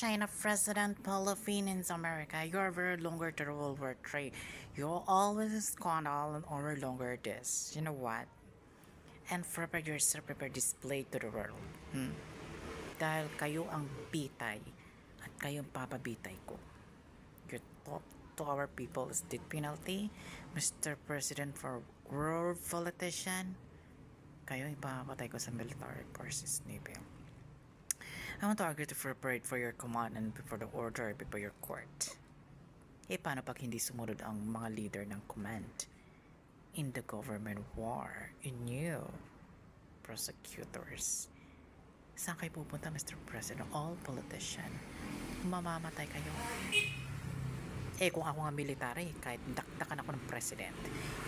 China President, Philippines, America, you're very longer to the World War III. You're always a scandal and over longer this. You know what? And prepare yourself, prepare display to the world. Dahil kayo ang bitay at kayo ang papabitay ko. Your talk to our people is death penalty. Mr. President for world politician, kayo ipapatay ko sa military forces, Navy. I want to argue to prepare for your command and before the order before your court. Paano pag hindi sumunod ang mga leader ng command? In the government war, in you, prosecutors. Saan kayo pupunta, Mr. President? All politician. Mamamatay kayo. Kung ako nga military, kahit dakdakan ako ng president,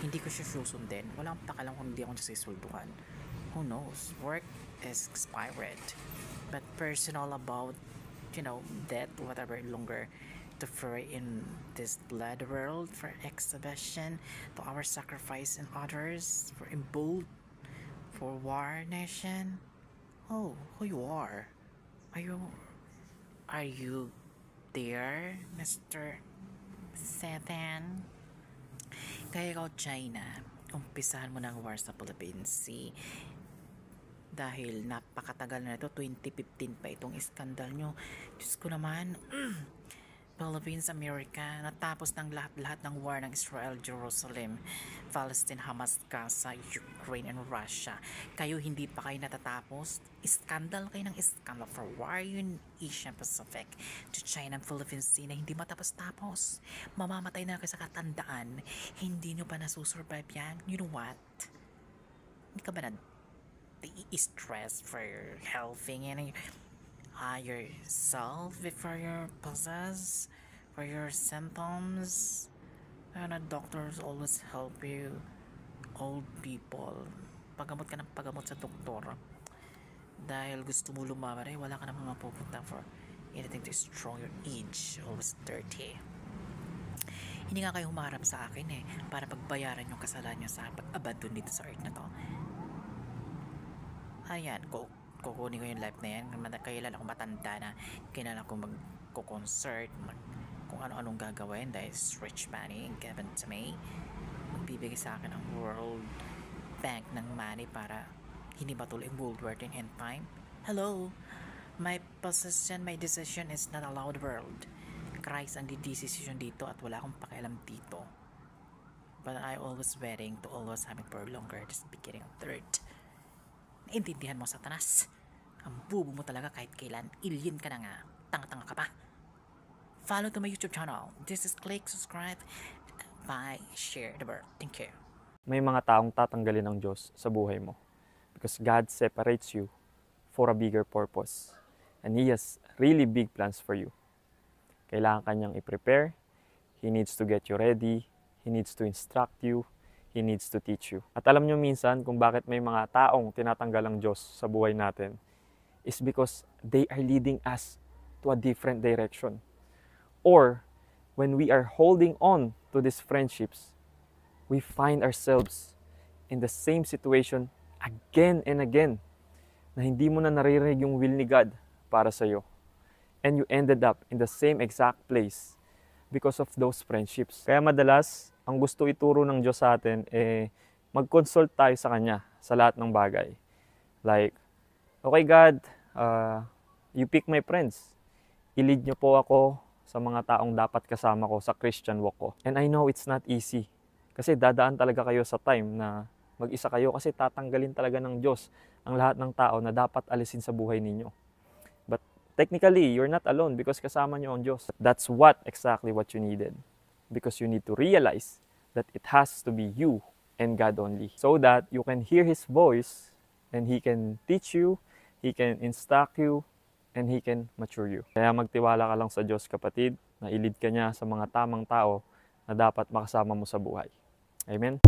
hindi ko siya susundin. Walang pakalang kung hindi ako nasisulduhan. Who knows? Work is expired. But personal about, death, whatever, longer to fray in this blood world for exhibition, to our sacrifice in others, for bold, for war nation. Oh, who you are? Are you there, Mr. Satan? Kaya ikaw, China, umpisahan mo ng war sa Philippines Sea. Dahil napakatagal na ito, 2015 pa itong iskandal nyo. Diyos ko naman, Philippines, America, natapos ng lahat ng war ng Israel, Jerusalem, Palestine, Hamas, Gaza, Ukraine, and Russia. Kayo hindi pa kayo natatapos? Iskandal kayo ng iskandal for war in Asia Pacific to China and Philippines Sea na hindi matapos-tapos. Mamamatay na kayo sa katandaan. Hindi nyo pa nasusurvive yan. You know what? Hindi ka ba stress for your helping and yourself before you possess for your symptoms? And doctors always help you. Old people, pagamot ka ng pagamot sa doktor. Dahil gusto mo lumaban, wala ka naman mapupunta for anything to strong your age. Always 30. Hindi nga kayo humarap sa akin para pagbayaran yung kasalanan nyo sa pag-abandon dito sa earth na to. Ayan, kukunin ko yung life na yan. Kailan ako matanda na kailan ako mag-concert, kung ano-anong gagawin dahil rich money given to me. Magbibigay sa akin ng World Bank ng money para hindi matuloy ang World War in end time. Hello, my decision is not allowed world. Christ ang decision dito at wala akong pakialam dito. But I always waiting to always having for longer this beginning of third. Naintindihan mo, Satanas? Ang bubo mo talaga kahit kailan. Alien ka na nga. Tanga-tanga ka pa. Follow to my YouTube channel. This is click, subscribe, buy, share the word. Thank you. May mga taong tatanggalin ng Diyos sa buhay mo because God separates you for a bigger purpose. And He has really big plans for you. Kailangan kanyang i-prepare. He needs to get you ready. He needs to instruct you. He needs to teach you. At alam nyo minsan kung bakit may mga taong tinatanggal ang Diyos sa buhay natin is because they are leading us to a different direction. Or when we are holding on to these friendships, we find ourselves in the same situation again and again na hindi mo na naririnig yung will ni God para sa iyo. And you ended up in the same exact place because of those friendships. Kaya madalas, ang gusto ituro ng Diyos sa atin, mag-consult tayo sa Kanya sa lahat ng bagay. Like, okay God, you pick my friends. I-lead niyo po ako sa mga taong dapat kasama ko sa Christian walk ko. And I know it's not easy. Kasi dadaan talaga kayo sa time na mag-isa kayo kasi tatanggalin talaga ng Diyos ang lahat ng tao na dapat alisin sa buhay ninyo. But technically, you're not alone because kasama niyo ang Diyos. That's exactly what you needed. Because you need to realize that it has to be you and God only. So that you can hear His voice and He can teach you, He can instruct you, and He can mature you. Kaya magtiwala ka lang sa Diyos, kapatid, na ilid ka niya sa mga tamang tao na dapat makasama mo sa buhay. Amen?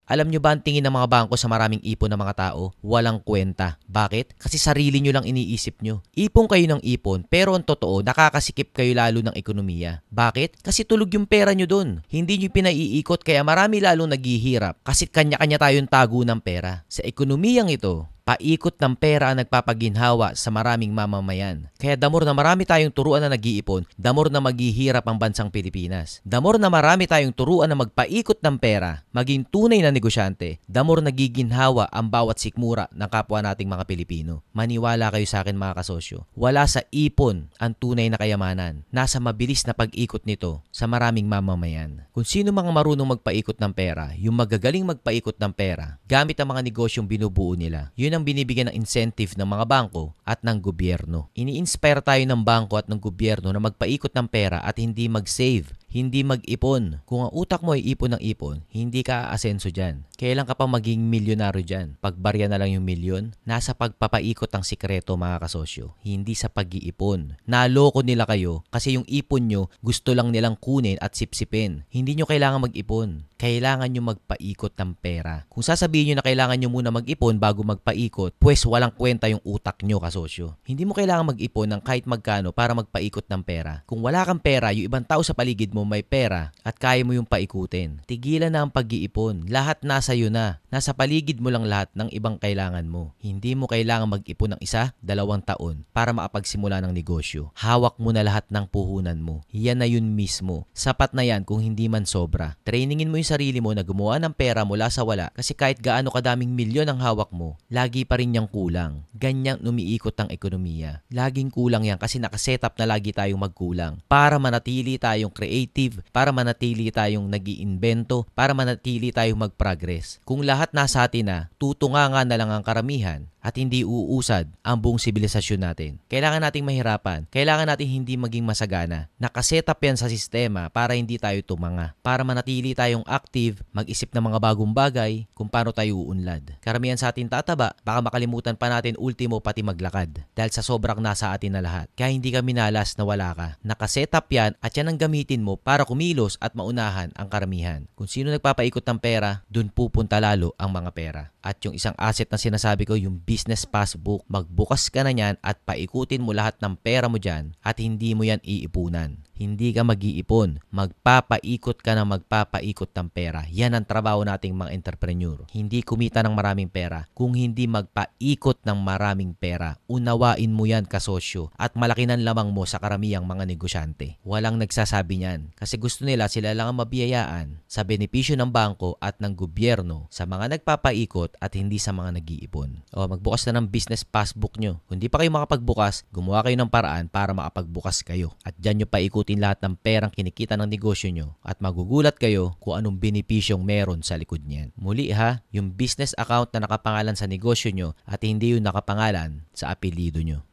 Alam nyo ba ang tingin ng mga bangko sa maraming ipon ng mga tao? Walang kwenta. Bakit? Kasi sarili nyo lang iniisip nyo. Ipon kayo ng ipon, pero ang totoo, nakakasikip kayo lalo ng ekonomiya. Bakit? Kasi tulog yung pera nyo dun. Hindi nyo pinaiikot kaya marami lalong naghihirap. Kasi kanya-kanya tayong tago ng pera. Sa ekonomiyang ito, Paikot ng pera ang nagpapaginhawa sa maraming mamamayan. Kaya the more na marami tayong turuan na nag-iipon, the more na maghihirap ang bansang Pilipinas. The more na marami tayong turuan na magpaikot ng pera, maging tunay na negosyante, the more nagiginhawa ang bawat sikmura ng kapwa nating mga Pilipino. Maniwala kayo sa akin mga kasosyo, wala sa ipon ang tunay na kayamanan. Nasa mabilis na pag-ikot nito sa maraming mamamayan. Kung sino mga marunong magpaikot ng pera, yung magagaling magpaikot ng pera, gamit ang mga negosyong binubuo nila, yun ang binibigyan ng incentive ng mga bangko at ng gobyerno. Ini-inspire tayo ng bangko at ng gobyerno na magpaikot ng pera at hindi mag-save, hindi mag-ipon. Kung ang utak mo ay ipon ng ipon, hindi ka aasenso dyan. Kailan ka pa maging milyonaryo dyan? Pagbarya na lang yung milyon? Nasa pagpapaikot ang sikreto mga kasosyo, hindi sa pag-iipon. Naloko nila kayo kasi yung ipon nyo gusto lang nilang kunin at sipsipin. Hindi nyo kailangan mag-ipon. Kailangan nyo magpaikot ng pera. Kung sasabihin nyo na kailangan nyo muna mag-ipon bago magpaikot, pues walang kwenta yung utak nyo kasosyo. Hindi mo kailangan mag-ipon ng kahit magkano para magpaikot ng pera. Kung wala kang pera, yung ibang tao sa paligid mo may pera at kaya mo yung paikutin. Tigilan na ang pag-iipon. Lahat nasa iyo na. Nasa paligid mo lang lahat ng ibang kailangan mo. Hindi mo kailangan mag-ipon ng 1, 2 taon para makapagsimula ng negosyo. Hawak mo na lahat ng puhunan mo. Yan na yun mismo. Sapat na yan kung hindi man sobra. Trainingin mo yung sarili mo na gumawa ng pera mula sa wala kasi kahit gaano kadaming milyon ang hawak mo, lagi pa rin niyang kulang. Ganyang umiikot ang ekonomiya. Laging kulang yan kasi nakasetup na lagi tayong magkulang para manatili tayong creative, para manatili tayong nag-iimbento, para manatili tayong mag-progress. Kung lahat nasa atin na, tutunganga na lang ang karamihan at hindi uusad ang buong sibilisasyon natin. Kailangan nating mahirapan. Kailangan nating hindi maging masagana. Nakasetup yan sa sistema para hindi tayo tumanga. Para manatili tayong active, mag-isip ng mga bagong bagay kung paano tayo uunlad. Karamihan sa atin tataba, baka makalimutan pa natin ultimo pati maglakad. Dahil sa sobrang nasa atin na lahat. Kaya hindi ka minalas na wala ka. Nakasetup yan at yan ang gamitin mo para kumilos at maunahan ang karamihan. Kung sino nagpapaikot ng pera, dun pupunta lalo ang mga pera. At yung isang asset na sinasabi ko, yung business passbook, magbukas ka na yan at paikutin mo lahat ng pera mo dyan at hindi mo yan iipunan. Hindi ka mag-iipon. Magpapaikot ka na magpapaikot ng pera. Yan ang trabaho nating mga entrepreneur. Hindi kumita ng maraming pera kung hindi magpaikot ng maraming pera. Unawain mo yan kasosyo at malaki ng lamang mo sa karamihang mga negosyante. Walang nagsasabi niyan kasi gusto nila sila lang ang mabiyayaan sa benepisyo ng bangko at ng gobyerno sa mga nagpapaikot at hindi sa mga nag-iipon. O magbukas na ng business passbook nyo. Kung hindi pa kayo makapagbukas, gumawa kayo ng paraan para makapagbukas kayo. At dyan nyo paikutin lahat ng perang kinikita ng negosyo nyo at magugulat kayo kung anong benepisyong meron sa likod niyan. Muli yung business account na nakapangalan sa negosyo nyo at hindi yung nakapangalan sa apelyido nyo.